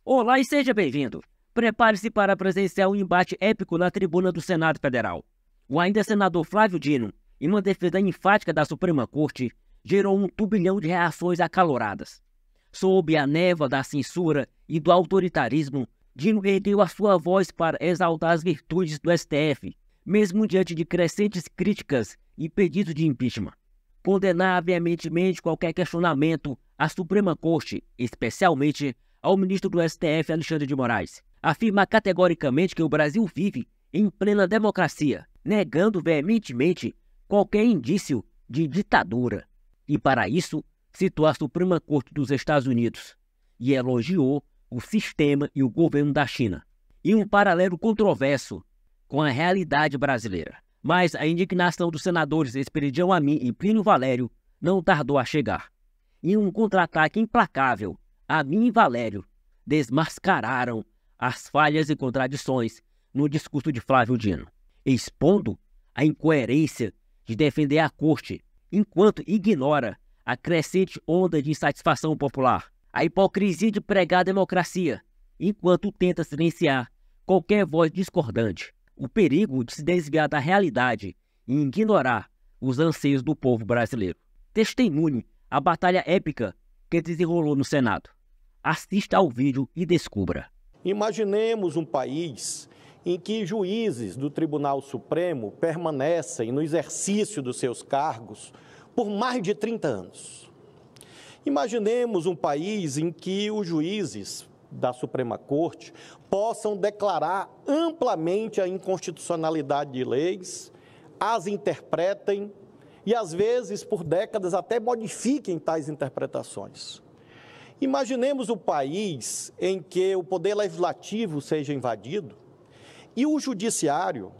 Olá e seja bem-vindo. Prepare-se para presenciar um embate épico na tribuna do Senado Federal. O ainda senador Flávio Dino, em uma defesa enfática da Suprema Corte, gerou um turbilhão de reações acaloradas. Sob a névoa da censura e do autoritarismo, Dino ergueu a sua voz para exaltar as virtudes do STF, mesmo diante de crescentes críticas e pedidos de impeachment. Condenar veementemente qualquer questionamento à Suprema Corte, especialmente ao ministro do STF, Alexandre de Moraes. Afirma categoricamente que o Brasil vive em plena democracia, negando veementemente qualquer indício de ditadura. E para isso, citou a Suprema Corte dos Estados Unidos e elogiou o sistema e o governo da China, em um paralelo controverso com a realidade brasileira. Mas a indignação dos senadores Esperidião Amin e Plínio Valério não tardou a chegar. Em um contra-ataque implacável, Amin e Valério desmascararam as falhas e contradições no discurso de Flávio Dino, expondo a incoerência de defender a corte, enquanto ignora a crescente onda de insatisfação popular, a hipocrisia de pregar a democracia, enquanto tenta silenciar qualquer voz discordante, o perigo de se desviar da realidade e ignorar os anseios do povo brasileiro. Testemunhe a batalha épica que desenrolou no Senado. Assista ao vídeo e descubra. Imaginemos um país em que juízes do Tribunal Supremo permanecem no exercício dos seus cargos por mais de 30 anos. Imaginemos um país em que os juízes da Suprema Corte possam declarar amplamente a inconstitucionalidade de leis, as interpretem e, às vezes, por décadas, até modifiquem tais interpretações. Imaginemos o país em que o poder legislativo seja invadido e o judiciário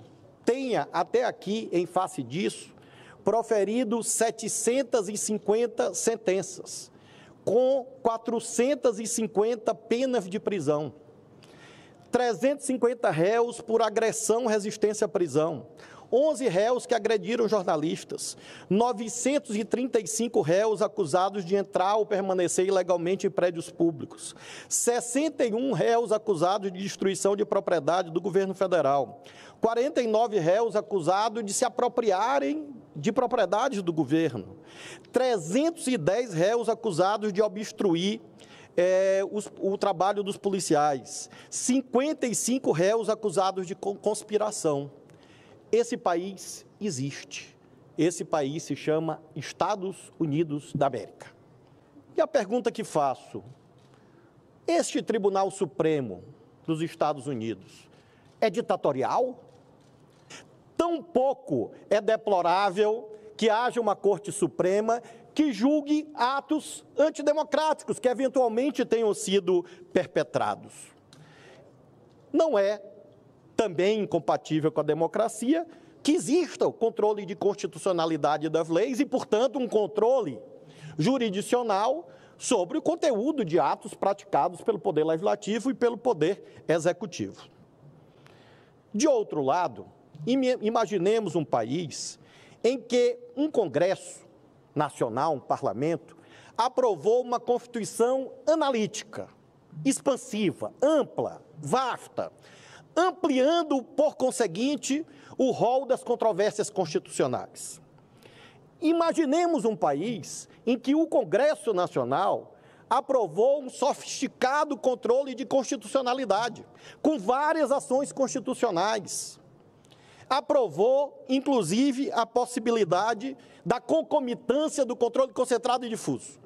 tenha, até aqui, em face disso, proferido 750 sentenças, com 450 penas de prisão, 350 réus por agressão, resistência à prisão, 11 réus que agrediram jornalistas, 935 réus acusados de entrar ou permanecer ilegalmente em prédios públicos, 61 réus acusados de destruição de propriedade do governo federal, 49 réus acusados de se apropriarem de propriedades do governo, 310 réus acusados de obstruir o trabalho dos policiais, 55 réus acusados de conspiração. Esse país existe. Esse país se chama Estados Unidos da América. E a pergunta que faço: este Tribunal Supremo dos Estados Unidos é ditatorial? Tampouco é deplorável que haja uma Corte Suprema que julgue atos antidemocráticos que eventualmente tenham sido perpetrados. Não é também incompatível com a democracia que exista o controle de constitucionalidade das leis e, portanto, um controle jurisdicional sobre o conteúdo de atos praticados pelo Poder Legislativo e pelo Poder Executivo. De outro lado, imaginemos um país em que um Congresso Nacional, um parlamento, aprovou uma Constituição analítica, expansiva, ampla, vasta, ampliando, por conseguinte, o rol das controvérsias constitucionais. Imaginemos um país em que o Congresso Nacional aprovou um sofisticado controle de constitucionalidade, com várias ações constitucionais. Aprovou, inclusive, a possibilidade da concomitância do controle concentrado e difuso.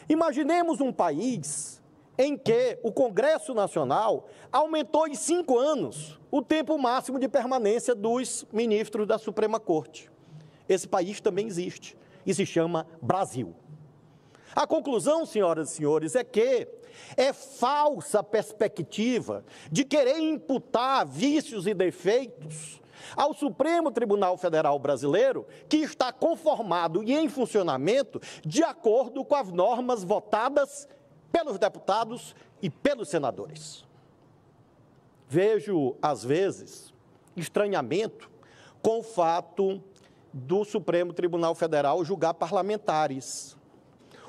Imaginemos um país em que o Congresso Nacional aumentou em 5 anos o tempo máximo de permanência dos ministros da Suprema Corte. Esse país também existe e se chama Brasil. A conclusão, senhoras e senhores, é que é falsa a perspectiva de querer imputar vícios e defeitos ao Supremo Tribunal Federal Brasileiro, que está conformado e em funcionamento de acordo com as normas votadas pelos deputados e pelos senadores. Vejo, às vezes, estranhamento com o fato do Supremo Tribunal Federal julgar parlamentares.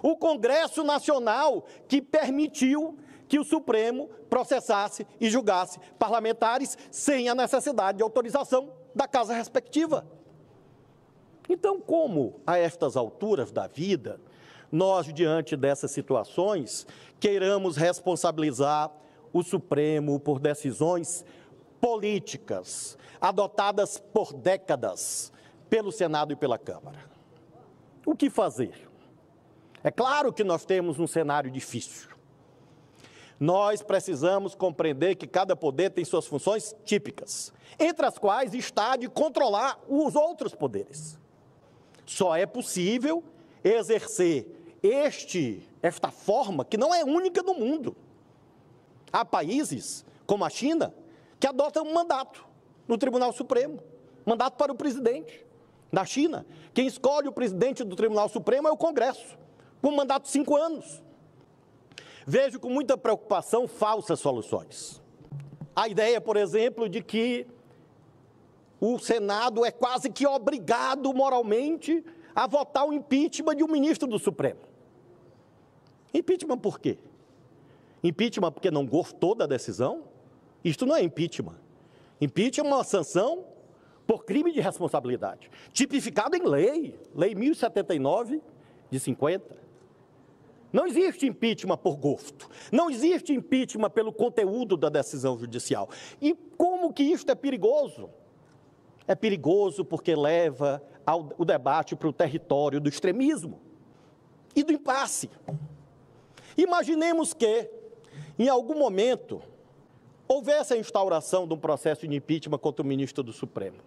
O Congresso Nacional que permitiu que o Supremo processasse e julgasse parlamentares sem a necessidade de autorização da casa respectiva. Então, como a estas alturas da vida, nós, diante dessas situações, queiramos responsabilizar o Supremo por decisões políticas adotadas por décadas pelo Senado e pela Câmara? O que fazer? É claro que nós temos um cenário difícil. Nós precisamos compreender que cada poder tem suas funções típicas, entre as quais está de controlar os outros poderes. Só é possível exercer esta forma que não é única no mundo. Há países, como a China, que adotam um mandato no Tribunal Supremo, mandato para o presidente. Na China, quem escolhe o presidente do Tribunal Supremo é o Congresso, com um mandato de 5 anos. Vejo com muita preocupação falsas soluções. A ideia, por exemplo, de que o Senado é quase que obrigado moralmente a votar o impeachment de um ministro do Supremo. Impeachment por quê? Impeachment porque não gostou da decisão? Isto não é impeachment. Impeachment é uma sanção por crime de responsabilidade, tipificado em lei 1079 de 50. Não existe impeachment por gosto, não existe impeachment pelo conteúdo da decisão judicial. E como que isto é perigoso? É perigoso porque leva o debate para o território do extremismo e do impasse. Imaginemos que, em algum momento, houvesse a instauração de um processo de impeachment contra o ministro do Supremo.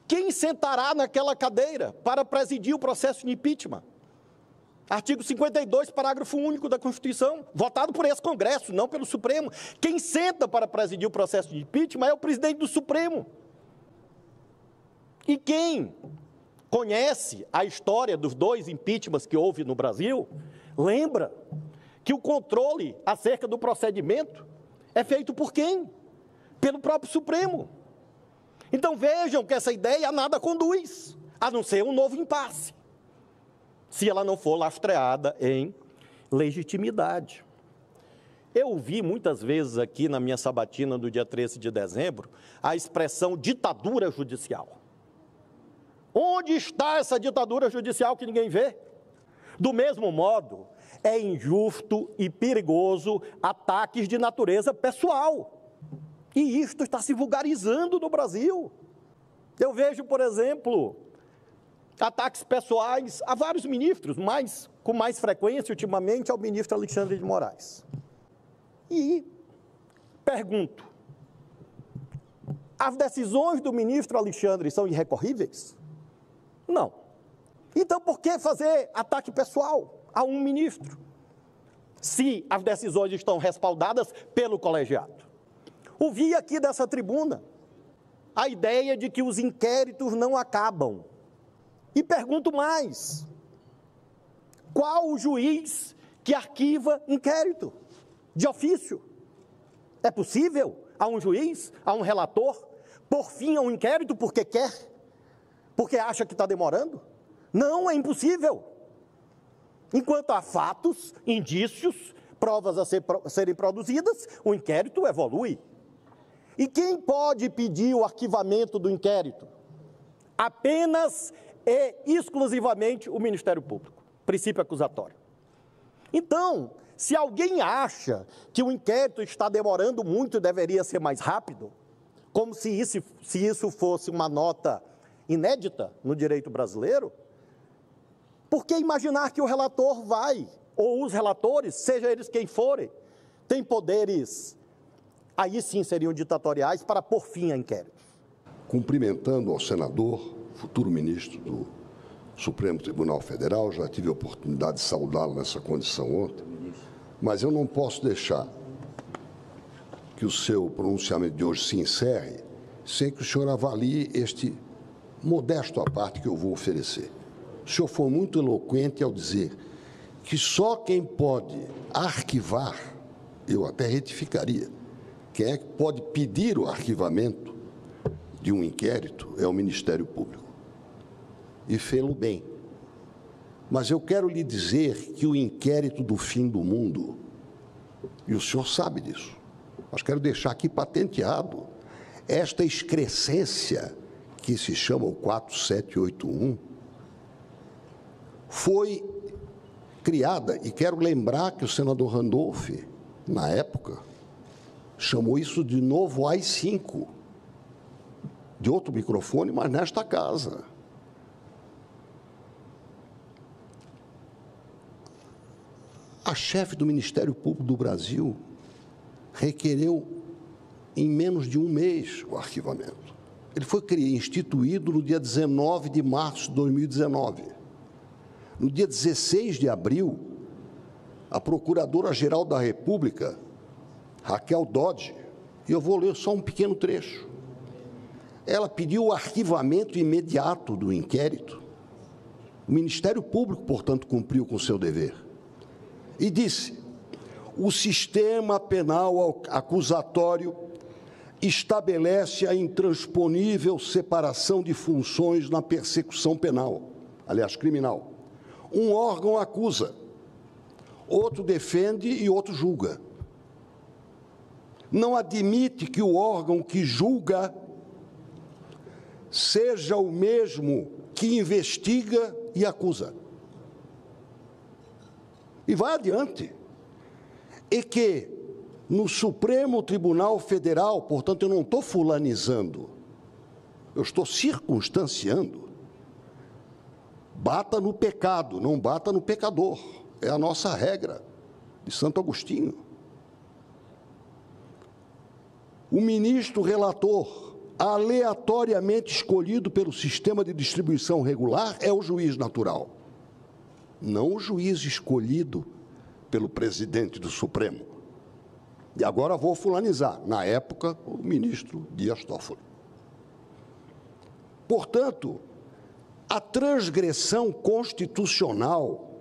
Quem sentará naquela cadeira para presidir o processo de impeachment? Artigo 52, parágrafo único da Constituição, votado por esse Congresso, não pelo Supremo. Quem senta para presidir o processo de impeachment é o presidente do Supremo. E quem conhece a história dos 2 impeachments que houve no Brasil, lembra que o controle acerca do procedimento é feito por quem? Pelo próprio Supremo. Então vejam que essa ideia a nada conduz, a não ser um novo impasse, se ela não for lastreada em legitimidade. Eu ouvi muitas vezes aqui na minha sabatina do dia 13 de dezembro a expressão ditadura judicial. Onde está essa ditadura judicial que ninguém vê? Do mesmo modo, é injusto e perigoso ataques de natureza pessoal. E isto está se vulgarizando no Brasil. Eu vejo, por exemplo, ataques pessoais a vários ministros, com mais frequência ultimamente ao ministro Alexandre de Moraes. E pergunto, as decisões do ministro Alexandre são irrecorríveis? Não. Então por que fazer ataque pessoal a um ministro, se as decisões estão respaldadas pelo colegiado? Ouvi aqui dessa tribuna a ideia de que os inquéritos não acabam. E pergunto mais, qual o juiz que arquiva inquérito de ofício? É possível a um juiz, a um relator, pôr fim a um inquérito porque quer? Porque acha que está demorando? Não, é impossível. Enquanto há fatos, indícios, provas a serem produzidas, o inquérito evolui. E quem pode pedir o arquivamento do inquérito? Apenas e exclusivamente o Ministério Público, princípio acusatório. Então, se alguém acha que o inquérito está demorando muito e deveria ser mais rápido, como se isso fosse uma nota inédita no direito brasileiro, por que imaginar que o relator vai, ou os relatores, seja eles quem forem, têm poderes, aí sim seriam ditatoriais, para pôr fim a inquéritos? Cumprimentando ao senador, futuro ministro do Supremo Tribunal Federal, já tive a oportunidade de saudá-lo nessa condição ontem, mas eu não posso deixar que o seu pronunciamento de hoje se encerre sem que o senhor avalie este modesto à parte que eu vou oferecer. O senhor foi muito eloquente ao dizer que só quem pode arquivar, eu até retificaria, quem é que pode pedir o arquivamento de um inquérito é o Ministério Público. E fê-lo bem. Mas eu quero lhe dizer que o inquérito do fim do mundo E o senhor sabe disso. Mas quero deixar aqui patenteado esta excrescência que se chama o 4781 foi criada, e quero lembrar que o senador Randolph, na época, chamou isso de novo AI-5, de outro microfone, mas nesta casa. A chefe do Ministério Público do Brasil requereu em menos de um mês o arquivamento. Ele foi instituído no dia 19 de março de 2019. No dia 16 de abril, a Procuradora-Geral da República, Raquel Dodge, e eu vou ler só um pequeno trecho, ela pediu o arquivamento imediato do inquérito. O Ministério Público, portanto, cumpriu com o seu dever. E disse: o sistema penal acusatório estabelece a intransponível separação de funções na persecução penal, aliás, criminal. Um órgão acusa, outro defende e outro julga. Não admite que o órgão que julga seja o mesmo que investiga e acusa. E vai adiante. E que no Supremo Tribunal Federal, portanto, eu não estou fulanizando, eu estou circunstanciando, bata no pecado, não bata no pecador. É a nossa regra de Santo Agostinho. O ministro relator, aleatoriamente escolhido pelo sistema de distribuição regular, é o juiz natural, não o juiz escolhido pelo presidente do Supremo. E agora vou fulanizar, na época, o ministro Dias Toffoli. Portanto, a transgressão constitucional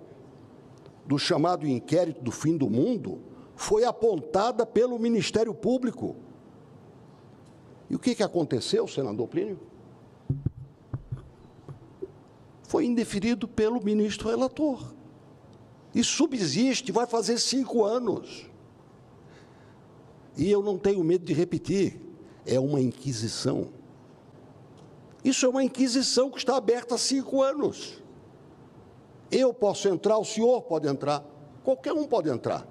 do chamado inquérito do fim do mundo foi apontada pelo Ministério Público. E o que aconteceu, senador Plínio? Foi indeferido pelo ministro relator. E subsiste, vai fazer 5 anos. E eu não tenho medo de repetir, é uma inquisição. Isso é uma inquisição que está aberta há 5 anos. Eu posso entrar, o senhor pode entrar, qualquer um pode entrar,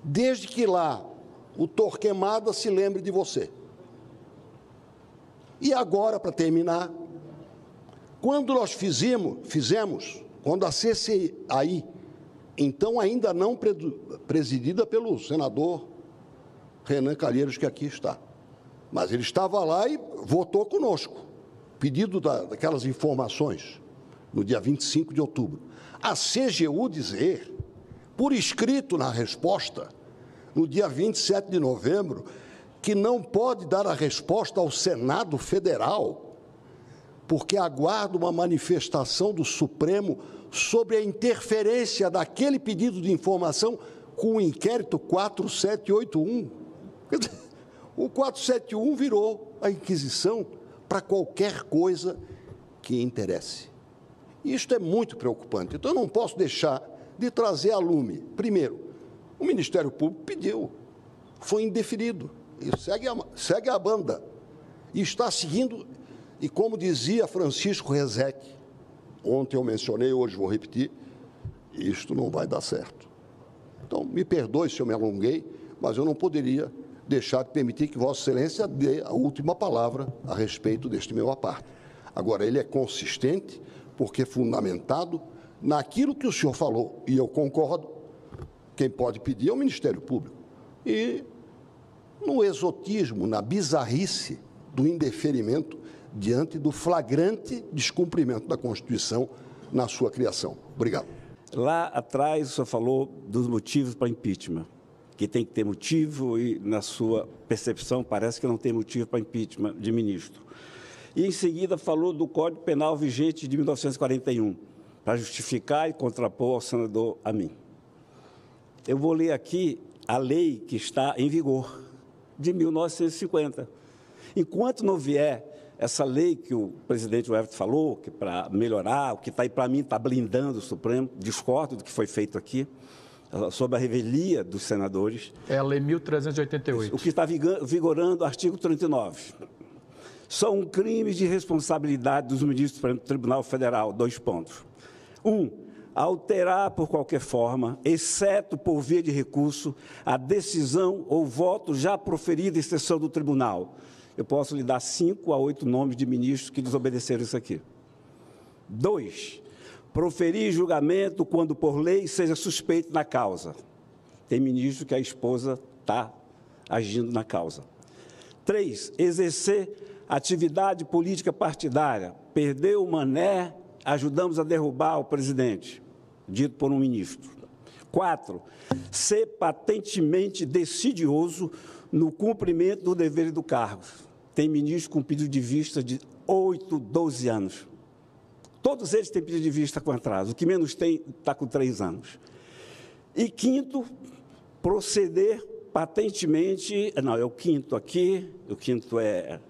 desde que lá o Torquemada se lembre de você. E agora, para terminar, quando nós fizemos, quando a CCAI, então ainda não presidida pelo senador Renan Calheiros, que aqui está, mas ele estava lá e votou conosco, pedido daquelas informações, no dia 25 de outubro. A CGU dizer, por escrito na resposta, no dia 27 de novembro, que não pode dar a resposta ao Senado Federal, porque aguarda uma manifestação do Supremo sobre a interferência daquele pedido de informação com o inquérito 4781. Quer dizer, o 471 virou a Inquisição para qualquer coisa que interesse. E isto é muito preocupante. Então, eu não posso deixar de trazer a lume. Primeiro, o Ministério Público pediu, foi indeferido, e segue a banda. E está seguindo, e como dizia Francisco Rezec, ontem eu mencionei, hoje vou repetir, isto não vai dar certo. Então, me perdoe se eu me alonguei, mas eu não poderia deixar de permitir que Vossa Excelência dê a última palavra a respeito deste meu aparte. Agora, ele é consistente, porque é fundamentado naquilo que o senhor falou, e eu concordo, quem pode pedir é o Ministério Público. E no exotismo, na bizarrice do indeferimento diante do flagrante descumprimento da Constituição na sua criação. Obrigado. Lá atrás, o senhor falou dos motivos para impeachment, que tem que ter motivo e, na sua percepção, parece que não tem motivo para impeachment de ministro. E, em seguida, falou do Código Penal vigente de 1941, para justificar e contrapor ao senador Amin. Eu vou ler aqui a lei que está em vigor, de 1950. Enquanto não vier essa lei que o presidente Everton falou, que para melhorar, o que está aí para mim está blindando o Supremo, discordo do que foi feito aqui, sobre a revelia dos senadores. É a Lei 1.388. O que está vigorando o artigo 39. São crimes de responsabilidade dos ministros do Tribunal Federal. 2 pontos. 1. Alterar por qualquer forma, exceto por via de recurso, a decisão ou voto já proferido em sessão do tribunal. Eu posso lhe dar 5 a 8 nomes de ministros que desobedeceram isso aqui. 2. Proferir julgamento quando por lei seja suspeito na causa. Tem ministro que a esposa está agindo na causa. 3. Exercer atividade política partidária. Perdeu o mané, ajudamos a derrubar o presidente, dito por um ministro. 4. Ser patentemente decidioso no cumprimento do dever e do cargo. Tem ministro com pedido de vista de 8, 12 anos. Todos eles têm pedido de vista com atraso. O que menos tem está com 3 anos. E 5º, proceder patentemente... Não, é o 5º aqui. O 5º é...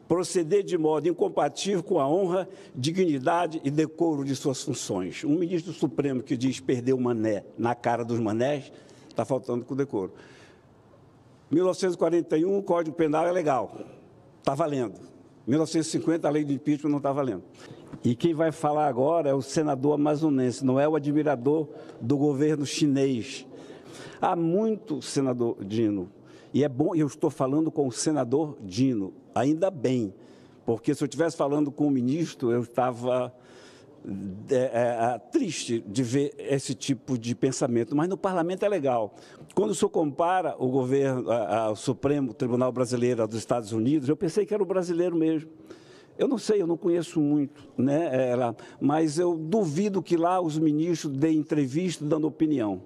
proceder de modo incompatível com a honra, dignidade e decoro de suas funções. Um ministro do Supremo que diz perder o mané na cara dos manés, está faltando com decoro. 1941, o Código Penal é legal, está valendo. 1950, a lei de impeachment não está valendo. E quem vai falar agora é o senador amazonense, não é o admirador do governo chinês. Há muito, senador Dino, e é bom, eu estou falando com o senador Dino, ainda bem, porque se eu estivesse falando com o ministro, eu estava triste de ver esse tipo de pensamento, mas no parlamento é legal. Quando o senhor compara o governo, o Supremo Tribunal Brasileiro dos Estados Unidos, eu pensei que era o brasileiro mesmo. Eu não sei, eu não conheço muito, né, mas eu duvido que lá os ministros deem entrevista dando opinião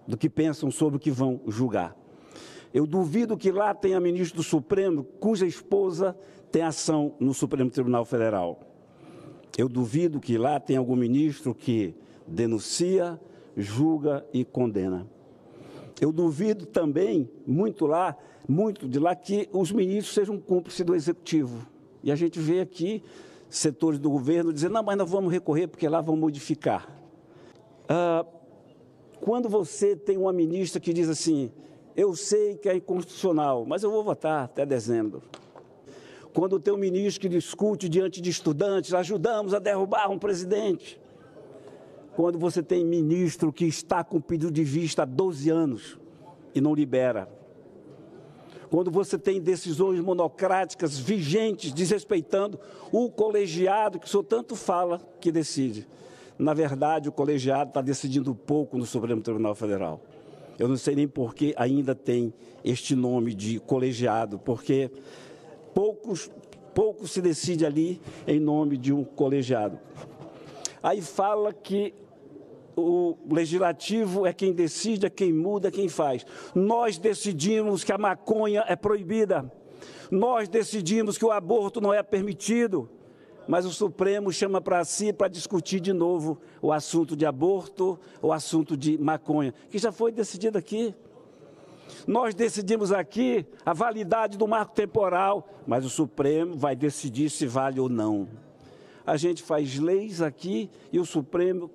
do que pensam sobre o que vão julgar. Eu duvido que lá tenha ministro do Supremo cuja esposa tem ação no Supremo Tribunal Federal. Eu duvido que lá tenha algum ministro que denuncia, julga e condena. Eu duvido também, muito de lá, que os ministros sejam cúmplices do Executivo. E a gente vê aqui setores do governo dizendo, não, mas nós vamos recorrer porque lá vão modificar. Quando você tem uma ministra que diz assim, eu sei que é inconstitucional, mas eu vou votar até dezembro. Quando tem um ministro que discute diante de estudantes, ajudamos a derrubar um presidente. Quando você tem ministro que está com pedido de vista há 12 anos e não libera. Quando você tem decisões monocráticas vigentes, desrespeitando o colegiado, que o senhor tanto fala que decide. Na verdade, o colegiado está decidindo pouco no Supremo Tribunal Federal. Eu não sei nem por que ainda tem este nome de colegiado, porque pouco se decide ali em nome de um colegiado. Aí fala que o legislativo é quem decide, é quem muda, é quem faz. Nós decidimos que a maconha é proibida. Nós decidimos que o aborto não é permitido. Mas o Supremo chama para si para discutir de novo o assunto de aborto, o assunto de maconha, que já foi decidido aqui. Nós decidimos aqui a validade do marco temporal, mas o Supremo vai decidir se vale ou não. A gente faz leis aqui e o Supremo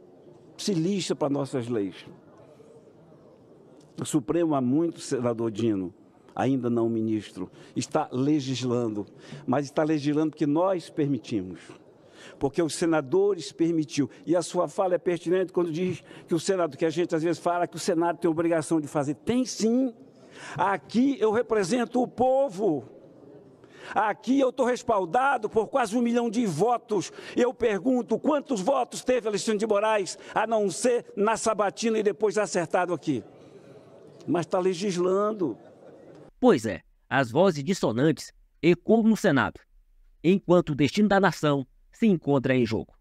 se lixa para nossas leis. O Supremo há muito, senador Dino, ainda não ministro, está legislando, mas está legislando porque nós permitimos, porque os senadores permitiu. E a sua fala é pertinente quando diz que o Senado, que a gente às vezes fala que o Senado tem obrigação de fazer. Tem sim. Aqui eu represento o povo. Aqui eu estou respaldado por quase 1 milhão de votos. Eu pergunto, quantos votos teve Alexandre de Moraes, a não ser na sabatina e depois acertado aqui? Mas está legislando. Pois é, as vozes dissonantes ecoam no Senado, enquanto o destino da nação se encontra em jogo.